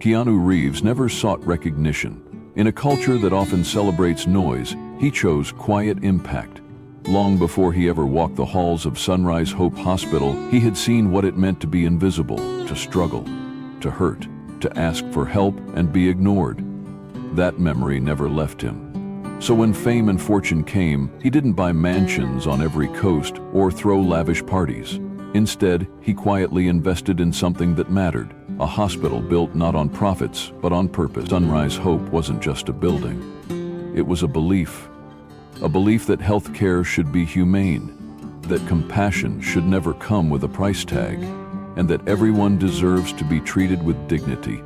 Keanu Reeves never sought recognition. In a culture that often celebrates noise, he chose quiet impact. Long before he ever walked the halls of Sunrise Hope Hospital, he had seen what it meant to be invisible, to struggle, to hurt, to ask for help and be ignored. That memory never left him. So when fame and fortune came, he didn't buy mansions on every coast or throw lavish parties. Instead, he quietly invested in something that mattered, a hospital built not on profits, but on purpose. Sunrise Hope wasn't just a building. It was a belief that healthcare should be humane, that compassion should never come with a price tag, and that everyone deserves to be treated with dignity,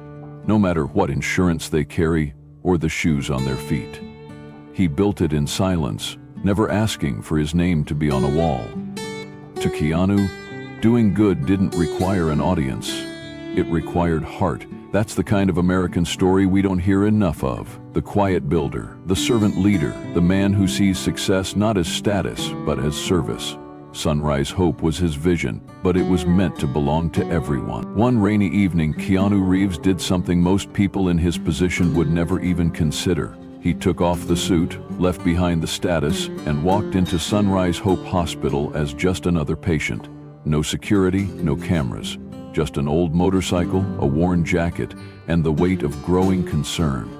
no matter what insurance they carry or the shoes on their feet. He built it in silence, never asking for his name to be on a wall. To Keanu, doing good didn't require an audience. It required heart. That's the kind of American story we don't hear enough of. The quiet builder, the servant leader, the man who sees success not as status, but as service. Sunrise Hope was his vision, but it was meant to belong to everyone. One rainy evening, Keanu Reeves did something most people in his position would never even consider. He took off the suit, left behind the status, and walked into Sunrise Hope Hospital as just another patient. No security, no cameras. Just an old motorcycle, a worn jacket, and the weight of growing concern.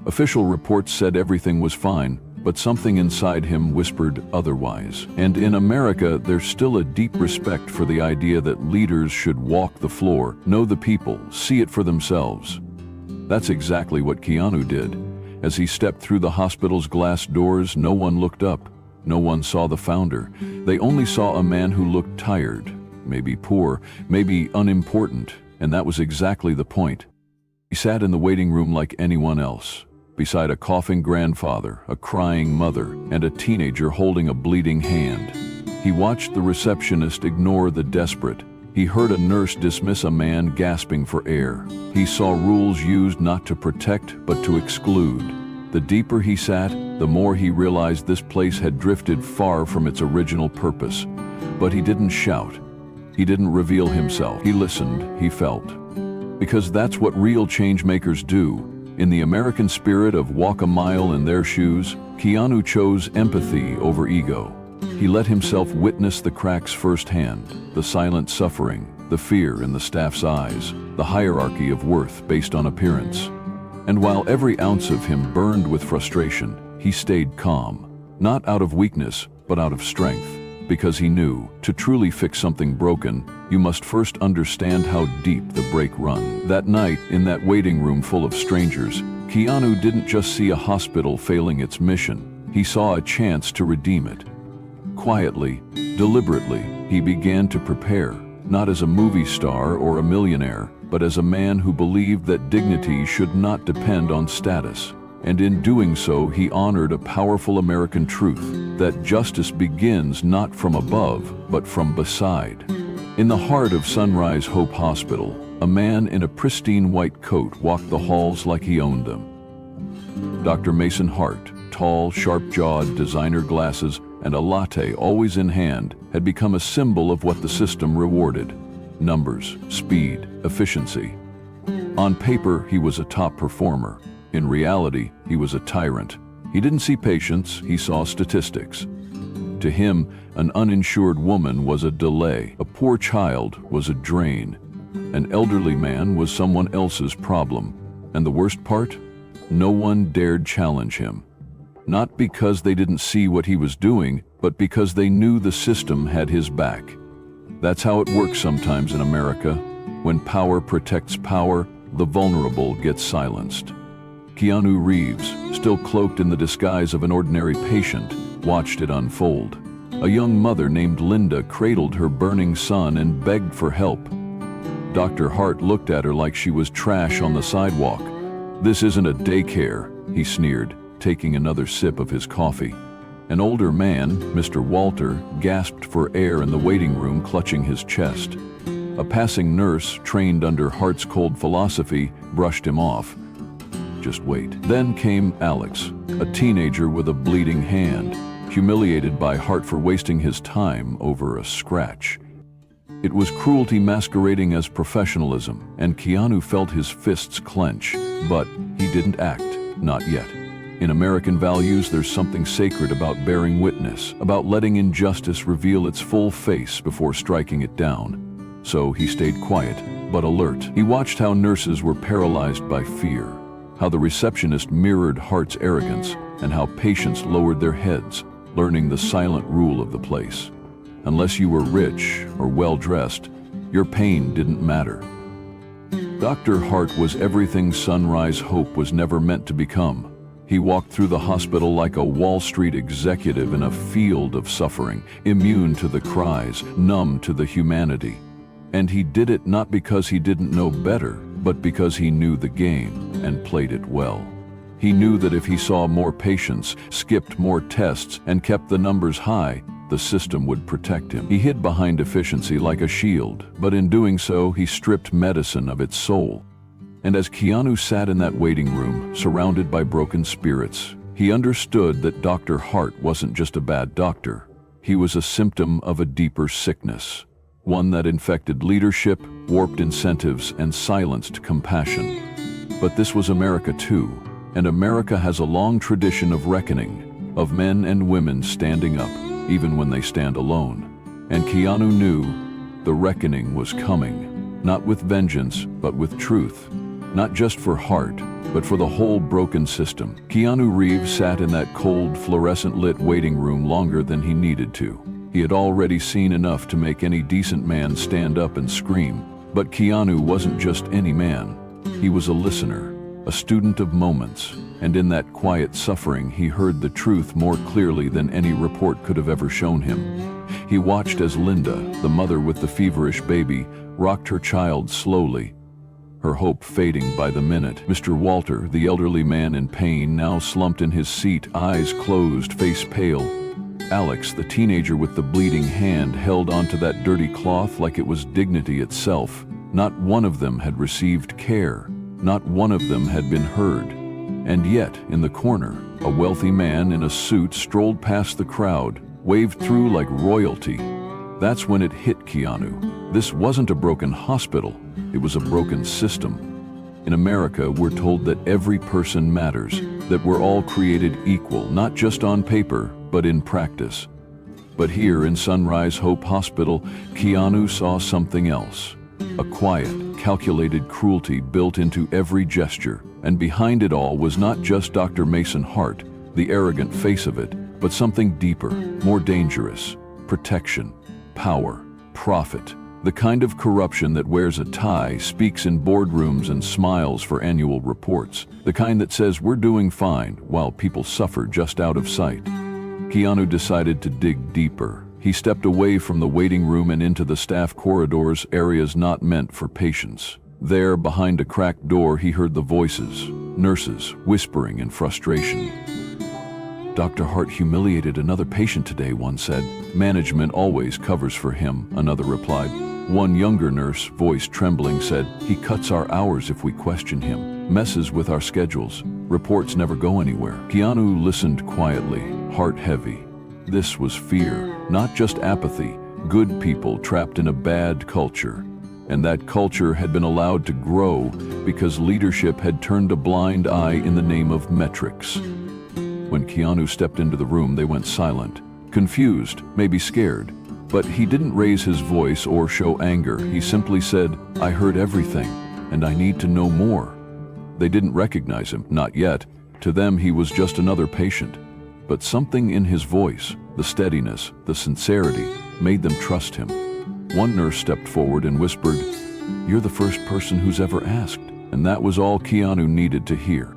Official reports said everything was fine, but something inside him whispered otherwise. And in America, there's still a deep respect for the idea that leaders should walk the floor, know the people, see it for themselves. That's exactly what Keanu did. As he stepped through the hospital's glass doors, no one looked up. No one saw the founder. They only saw a man who looked tired, maybe poor, maybe unimportant, and that was exactly the point. He sat in the waiting room like anyone else, beside a coughing grandfather, a crying mother, and a teenager holding a bleeding hand. He watched the receptionist ignore the desperate. He heard a nurse dismiss a man gasping for air. He saw rules used not to protect, but to exclude. The deeper he sat, the more he realized this place had drifted far from its original purpose. But he didn't shout. He didn't reveal himself. He listened, he felt. Because that's what real change makers do. In the American spirit of walk a mile in their shoes, Keanu chose empathy over ego. He let himself witness the cracks firsthand, the silent suffering, the fear in the staff's eyes, the hierarchy of worth based on appearance. And while every ounce of him burned with frustration, he stayed calm, not out of weakness, but out of strength, because he knew, to truly fix something broken, you must first understand how deep the break runs. That night, in that waiting room full of strangers, Keanu didn't just see a hospital failing its mission, he saw a chance to redeem it. Quietly, deliberately, he began to prepare, not as a movie star or a millionaire, but as a man who believed that dignity should not depend on status. And in doing so, he honored a powerful American truth, that justice begins not from above, but from beside. In the heart of Sunrise Hope Hospital, a man in a pristine white coat walked the halls like he owned them. Dr. Mason Hart, tall, sharp-jawed, designer glasses, and a latte always in hand, had become a symbol of what the system rewarded. Numbers, speed, efficiency. On paper, he was a top performer. In reality, he was a tyrant. He didn't see patients, he saw statistics. To him, an uninsured woman was a delay. A poor child was a drain. An elderly man was someone else's problem. And the worst part? No one dared challenge him. Not because they didn't see what he was doing, but because they knew the system had his back. That's how it works sometimes in America. When power protects power, the vulnerable get silenced. Keanu Reeves, still cloaked in the disguise of an ordinary patient, watched it unfold. A young mother named Linda cradled her burning son and begged for help. Dr. Hart looked at her like she was trash on the sidewalk. "This isn't a daycare," he sneered, taking another sip of his coffee. An older man, Mr. Walter, gasped for air in the waiting room, clutching his chest. A passing nurse, trained under Hart's cold philosophy, brushed him off. "Just wait." Then came Alex, a teenager with a bleeding hand, humiliated by Hart for wasting his time over a scratch. It was cruelty masquerading as professionalism, and Keanu felt his fists clench, but he didn't act, not yet. In American values, there's something sacred about bearing witness, about letting injustice reveal its full face before striking it down. So he stayed quiet, but alert. He watched how nurses were paralyzed by fear, how the receptionist mirrored Hart's arrogance, and how patients lowered their heads, learning the silent rule of the place. Unless you were rich or well-dressed, your pain didn't matter. Dr. Hart was everything Sunrise Hope was never meant to become. He walked through the hospital like a Wall Street executive in a field of suffering, immune to the cries, numb to the humanity. And he did it not because he didn't know better, but because he knew the game and played it well. He knew that if he saw more patients, skipped more tests, and kept the numbers high, the system would protect him. He hid behind efficiency like a shield, but in doing so, he stripped medicine of its soul. And as Keanu sat in that waiting room, surrounded by broken spirits, he understood that Dr. Hart wasn't just a bad doctor. He was a symptom of a deeper sickness, one that infected leadership, warped incentives, and silenced compassion. But this was America too, and America has a long tradition of reckoning, of men and women standing up, even when they stand alone. And Keanu knew the reckoning was coming, not with vengeance, but with truth. Not just for Hart, but for the whole broken system. Keanu Reeves sat in that cold, fluorescent-lit waiting room longer than he needed to. He had already seen enough to make any decent man stand up and scream. But Keanu wasn't just any man. He was a listener, a student of moments, and in that quiet suffering he heard the truth more clearly than any report could have ever shown him. He watched as Linda, the mother with the feverish baby, rocked her child slowly, her hope fading by the minute. Mr. Walter, the elderly man in pain, now slumped in his seat, eyes closed, face pale. Alex, the teenager with the bleeding hand, held onto that dirty cloth like it was dignity itself. Not one of them had received care. Not one of them had been heard. And yet, in the corner, a wealthy man in a suit strolled past the crowd, waved through like royalty. That's when it hit Keanu. This wasn't a broken hospital, it was a broken system. In America, we're told that every person matters, that we're all created equal, not just on paper, but in practice. But here in Sunrise Hope Hospital, Keanu saw something else. A quiet, calculated cruelty built into every gesture, and behind it all was not just Dr. Mason Hart, the arrogant face of it, but something deeper, more dangerous: protection, power, profit. The kind of corruption that wears a tie, speaks in boardrooms, and smiles for annual reports. The kind that says we're doing fine while people suffer just out of sight. Keanu decided to dig deeper. He stepped away from the waiting room and into the staff corridors, areas not meant for patients. There, behind a cracked door, he heard the voices, nurses whispering in frustration. Dr. Hart humiliated another patient today, one said. Management always covers for him, another replied. One younger nurse, voice trembling, said, he cuts our hours if we question him, messes with our schedules, reports never go anywhere. Keanu listened quietly, heart heavy. This was fear, not just apathy, good people trapped in a bad culture. And that culture had been allowed to grow because leadership had turned a blind eye in the name of metrics. When Keanu stepped into the room, they went silent, confused, maybe scared. But he didn't raise his voice or show anger. He simply said, I heard everything, and I need to know more. They didn't recognize him, not yet. To them, he was just another patient. But something in his voice, the steadiness, the sincerity, made them trust him. One nurse stepped forward and whispered, you're the first person who's ever asked. And that was all Keanu needed to hear.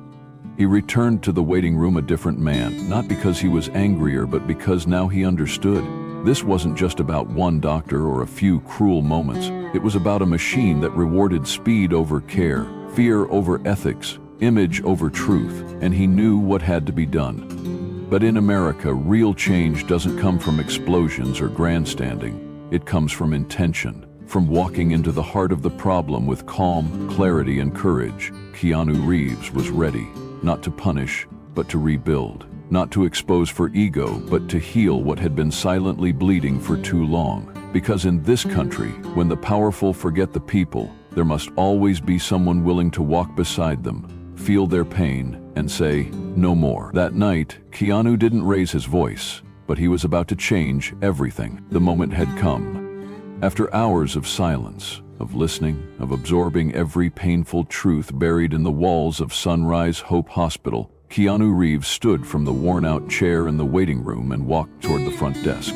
He returned to the waiting room a different man, not because he was angrier, but because now he understood. This wasn't just about one doctor or a few cruel moments. It was about a machine that rewarded speed over care, fear over ethics, image over truth, and he knew what had to be done. But in America, real change doesn't come from explosions or grandstanding. It comes from intention, from walking into the heart of the problem with calm, clarity, and courage. Keanu Reeves was ready, not to punish, but to rebuild. Not to expose for ego, but to heal what had been silently bleeding for too long. Because in this country, when the powerful forget the people, there must always be someone willing to walk beside them, feel their pain, and say, no more. That night, Keanu didn't raise his voice, but he was about to change everything. The moment had come. After hours of silence, of listening, of absorbing every painful truth buried in the walls of Sunrise Hope Hospital, Keanu Reeves stood from the worn-out chair in the waiting room and walked toward the front desk.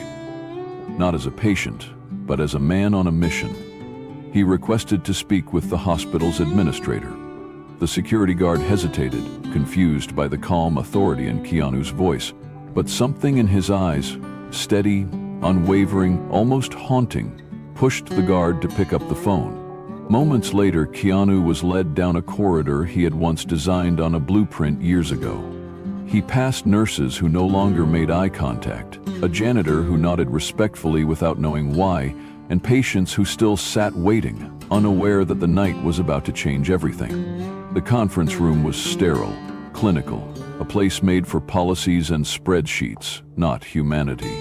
Not as a patient, but as a man on a mission. He requested to speak with the hospital's administrator. The security guard hesitated, confused by the calm authority in Keanu's voice, but something in his eyes, steady, unwavering, almost haunting, pushed the guard to pick up the phone. Moments later, Keanu was led down a corridor he had once designed on a blueprint years ago. He passed nurses who no longer made eye contact, a janitor who nodded respectfully without knowing why, and patients who still sat waiting, unaware that the night was about to change everything. The conference room was sterile, clinical, a place made for policies and spreadsheets, not humanity.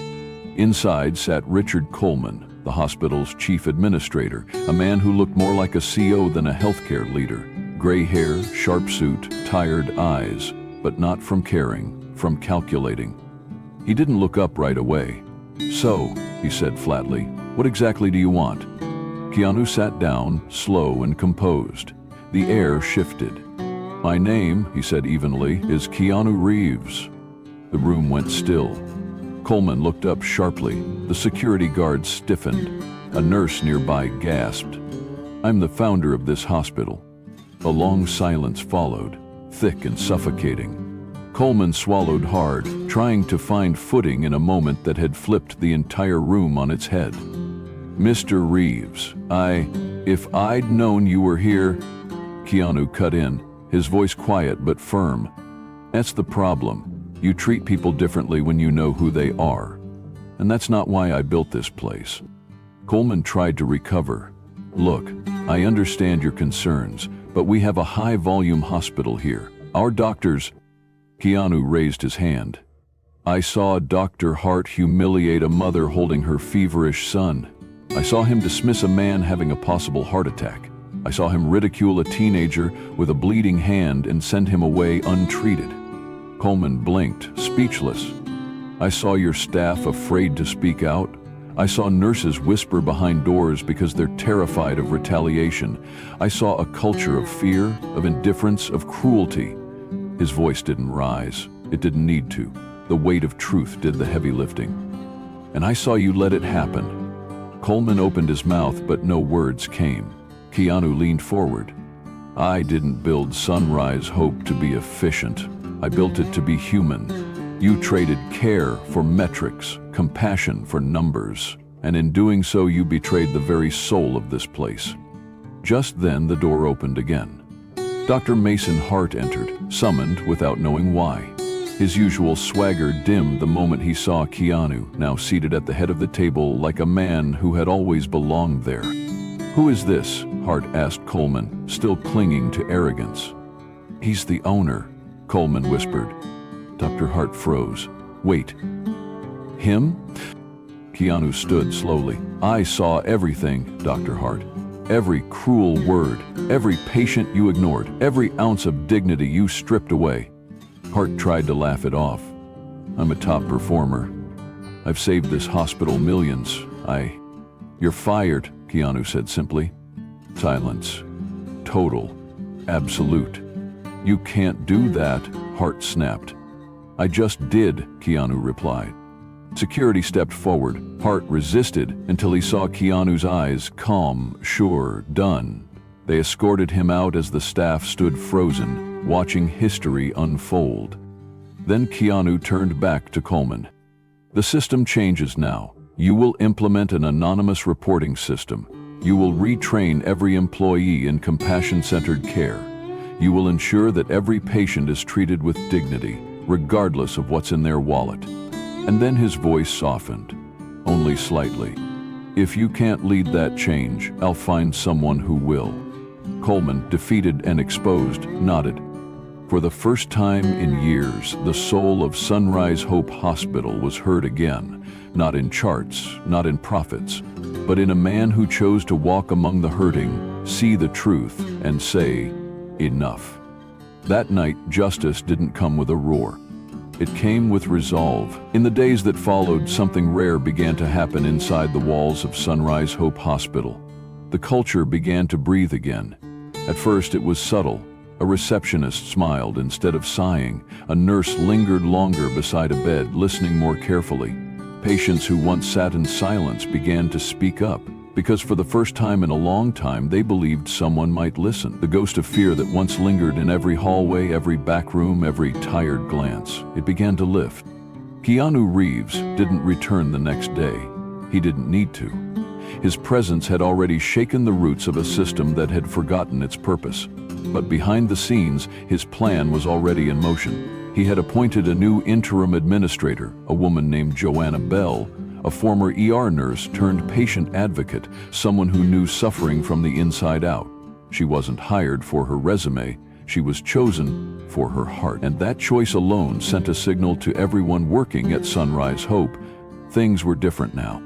Inside sat Richard Coleman, the hospital's chief administrator, a man who looked more like a CO than a healthcare leader. Gray hair, sharp suit, tired eyes, but not from caring, from calculating. He didn't look up right away. So, he said flatly, what exactly do you want? Keanu sat down, slow and composed. The air shifted. My name, he said evenly, is Keanu Reeves. The room went still. Coleman looked up sharply. The security guard stiffened. A nurse nearby gasped. I'm the founder of this hospital. A long silence followed, thick and suffocating. Coleman swallowed hard, trying to find footing in a moment that had flipped the entire room on its head. Mr. Reeves, if I'd known you were here, Keanu cut in, his voice quiet but firm. That's the problem. You treat people differently when you know who they are. And that's not why I built this place. Coleman tried to recover. Look, I understand your concerns, but we have a high-volume hospital here. Our doctors... Keanu raised his hand. I saw Dr. Hart humiliate a mother holding her feverish son. I saw him dismiss a man having a possible heart attack. I saw him ridicule a teenager with a bleeding hand and send him away untreated. Coleman blinked, speechless. I saw your staff afraid to speak out. I saw nurses whisper behind doors because they're terrified of retaliation. I saw a culture of fear, of indifference, of cruelty. His voice didn't rise. It didn't need to. The weight of truth did the heavy lifting. And I saw you let it happen. Coleman opened his mouth, but no words came. Keanu leaned forward. I didn't build Sunrise Hope to be efficient. I built it to be human. You traded care for metrics, compassion for numbers, and in doing so you betrayed the very soul of this place. Just then the door opened again. Dr. Mason Hart entered, summoned without knowing why. His usual swagger dimmed the moment he saw Keanu, now seated at the head of the table like a man who had always belonged there. Who is this? Hart asked Coleman, still clinging to arrogance. He's the owner, Coleman whispered. Dr. Hart froze. Wait. Him? Keanu stood slowly. I saw everything, Dr. Hart. Every cruel word, every patient you ignored, every ounce of dignity you stripped away. Hart tried to laugh it off. I'm a top performer. I've saved this hospital millions. You're fired, Keanu said simply. Silence. Total. Absolute. You can't do that, Hart snapped. I just did, Keanu replied. Security stepped forward. Hart resisted until he saw Keanu's eyes, calm, sure, done. They escorted him out as the staff stood frozen, watching history unfold. Then Keanu turned back to Coleman. The system changes now. You will implement an anonymous reporting system. You will retrain every employee in compassion-centered care. You will ensure that every patient is treated with dignity, regardless of what's in their wallet. And then his voice softened, only slightly. If you can't lead that change, I'll find someone who will. Coleman, defeated and exposed, nodded. For the first time in years, the soul of Sunrise Hope Hospital was heard again, not in charts, not in prophets, but in a man who chose to walk among the hurting, see the truth, and say, "Enough." That night, justice didn't come with a roar. It came with resolve. In the days that followed, something rare began to happen inside the walls of Sunrise Hope Hospital. The culture began to breathe again. At first, it was subtle. A receptionist smiled instead of sighing. A nurse lingered longer beside a bed, listening more carefully. Patients who once sat in silence began to speak up, because for the first time in a long time, they believed someone might listen. The ghost of fear that once lingered in every hallway, every back room, every tired glance, it began to lift. Keanu Reeves didn't return the next day. He didn't need to. His presence had already shaken the roots of a system that had forgotten its purpose. But behind the scenes, his plan was already in motion. He had appointed a new interim administrator, a woman named Joanna Bell, a former ER nurse turned patient advocate, someone who knew suffering from the inside out. She wasn't hired for her resume, she was chosen for her heart. And that choice alone sent a signal to everyone working at Sunrise Hope. Things were different now.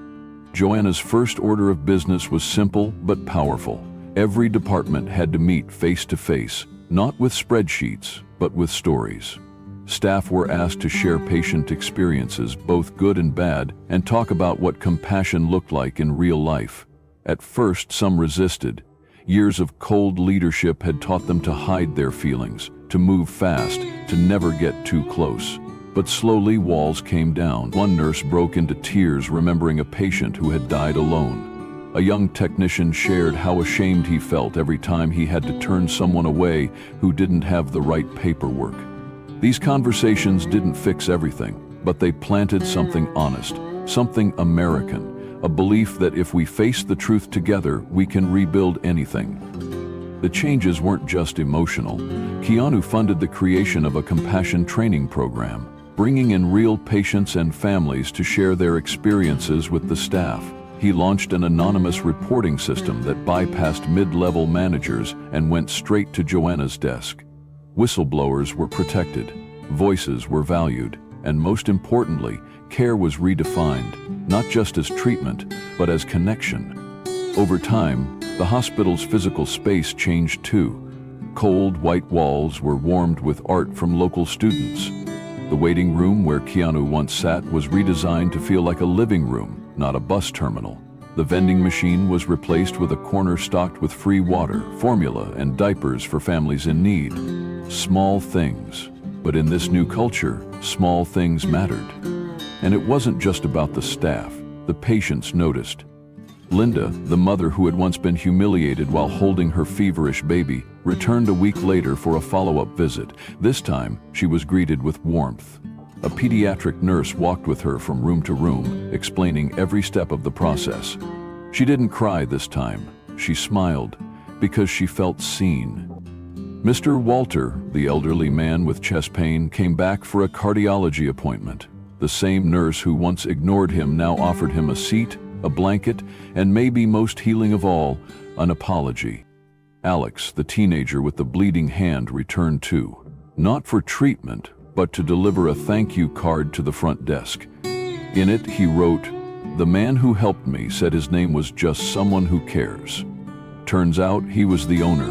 Joanna's first order of business was simple but powerful. Every department had to meet face to face, not with spreadsheets, but with stories. Staff were asked to share patient experiences, both good and bad, and talk about what compassion looked like in real life. At first, some resisted. Years of cold leadership had taught them to hide their feelings, to move fast, to never get too close. But slowly, walls came down. One nurse broke into tears remembering a patient who had died alone. A young technician shared how ashamed he felt every time he had to turn someone away who didn't have the right paperwork. These conversations didn't fix everything, but they planted something honest, something American, a belief that if we face the truth together, we can rebuild anything. The changes weren't just emotional. Keanu funded the creation of a compassion training program, bringing in real patients and families to share their experiences with the staff. He launched an anonymous reporting system that bypassed mid-level managers and went straight to Joanna's desk. Whistleblowers were protected, voices were valued, and most importantly, care was redefined, not just as treatment, but as connection. Over time, the hospital's physical space changed too. Cold, white walls were warmed with art from local students. The waiting room where Keanu once sat was redesigned to feel like a living room, not a bus terminal. The vending machine was replaced with a corner stocked with free water, formula, and diapers for families in need. Small things. But in this new culture, small things mattered. And it wasn't just about the staff. The patients noticed. Linda, the mother who had once been humiliated while holding her feverish baby, returned a week later for a follow-up visit. This time, she was greeted with warmth. A pediatric nurse walked with her from room to room, explaining every step of the process. She didn't cry this time. She smiled, because she felt seen. Mr. Walter, the elderly man with chest pain, came back for a cardiology appointment. The same nurse who once ignored him now offered him a seat, a blanket, and maybe most healing of all, an apology. Alex, the teenager with the bleeding hand, returned too. Not for treatment, but to deliver a thank you card to the front desk. In it, he wrote, "The man who helped me said his name was just someone who cares." Turns out he was the owner.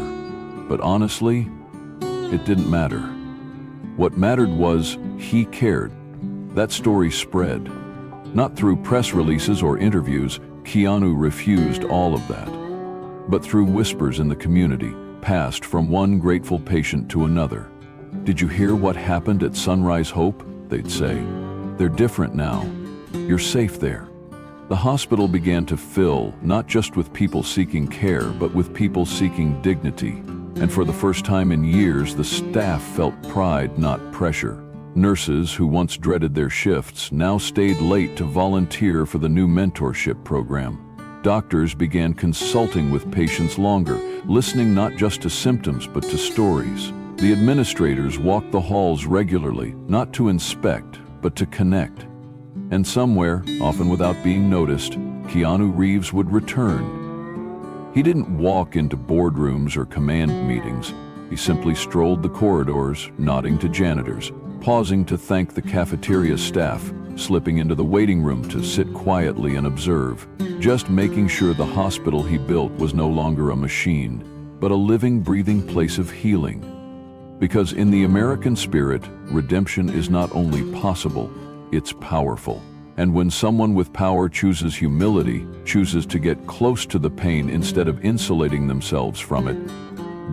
But honestly, it didn't matter. What mattered was he cared. That story spread. Not through press releases or interviews, Keanu refused all of that. But through whispers in the community, passed from one grateful patient to another. "Did you hear what happened at Sunrise Hope?" they'd say. "They're different now. You're safe there." The hospital began to fill, not just with people seeking care, but with people seeking dignity. And for the first time in years, the staff felt pride, not pressure. Nurses who once dreaded their shifts now stayed late to volunteer for the new mentorship program. Doctors began consulting with patients longer, listening not just to symptoms but to stories. The administrators walked the halls regularly, not to inspect, but to connect. And somewhere, often without being noticed, Keanu Reeves would return. He didn't walk into boardrooms or command meetings. He simply strolled the corridors, nodding to janitors, pausing to thank the cafeteria staff, slipping into the waiting room to sit quietly and observe, just making sure the hospital he built was no longer a machine, but a living, breathing place of healing. Because in the American spirit, redemption is not only possible, it's powerful. And when someone with power chooses humility, chooses to get close to the pain instead of insulating themselves from it,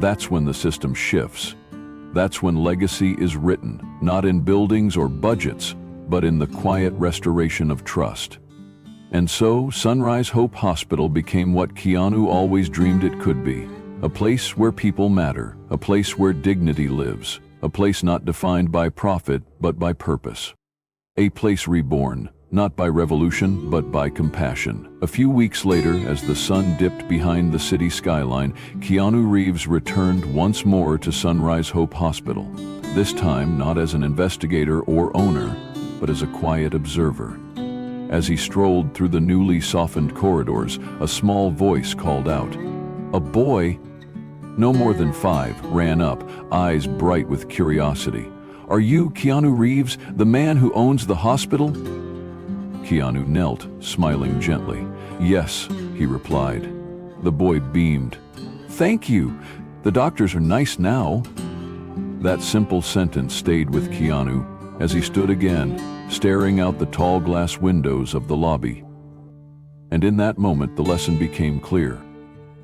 that's when the system shifts. That's when legacy is written, not in buildings or budgets, but in the quiet restoration of trust. And so, Sunrise Hope Hospital became what Keanu always dreamed it could be. A place where people matter, a place where dignity lives, a place not defined by profit, but by purpose. A place reborn, not by revolution, but by compassion. A few weeks later, as the sun dipped behind the city skyline, Keanu Reeves returned once more to Sunrise Hope Hospital. This time, not as an investigator or owner, but as a quiet observer. As he strolled through the newly softened corridors, a small voice called out. A boy, no more than 5, ran up, eyes bright with curiosity. "Are you Keanu Reeves, the man who owns the hospital?" Keanu knelt, smiling gently. "Yes," he replied. The boy beamed. "Thank you. The doctors are nice now." That simple sentence stayed with Keanu as he stood again, staring out the tall glass windows of the lobby. And in that moment, the lesson became clear.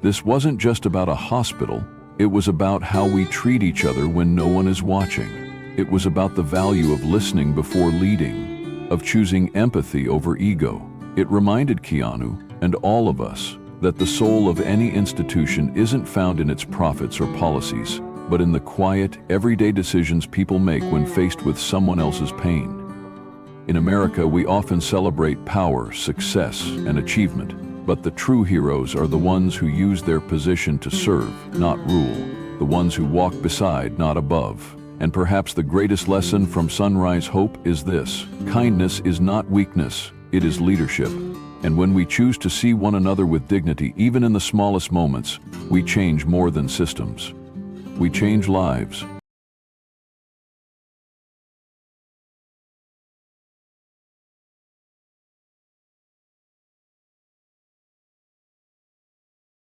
This wasn't just about a hospital, it was about how we treat each other when no one is watching. It was about the value of listening before leading, of choosing empathy over ego. It reminded Keanu, and all of us, that the soul of any institution isn't found in its profits or policies, but in the quiet, everyday decisions people make when faced with someone else's pain. In America, we often celebrate power, success, and achievement, but the true heroes are the ones who use their position to serve, not rule, the ones who walk beside, not above. And perhaps the greatest lesson from Sunrise Hope is this: kindness is not weakness, it is leadership. And when we choose to see one another with dignity, even in the smallest moments, we change more than systems. We change lives.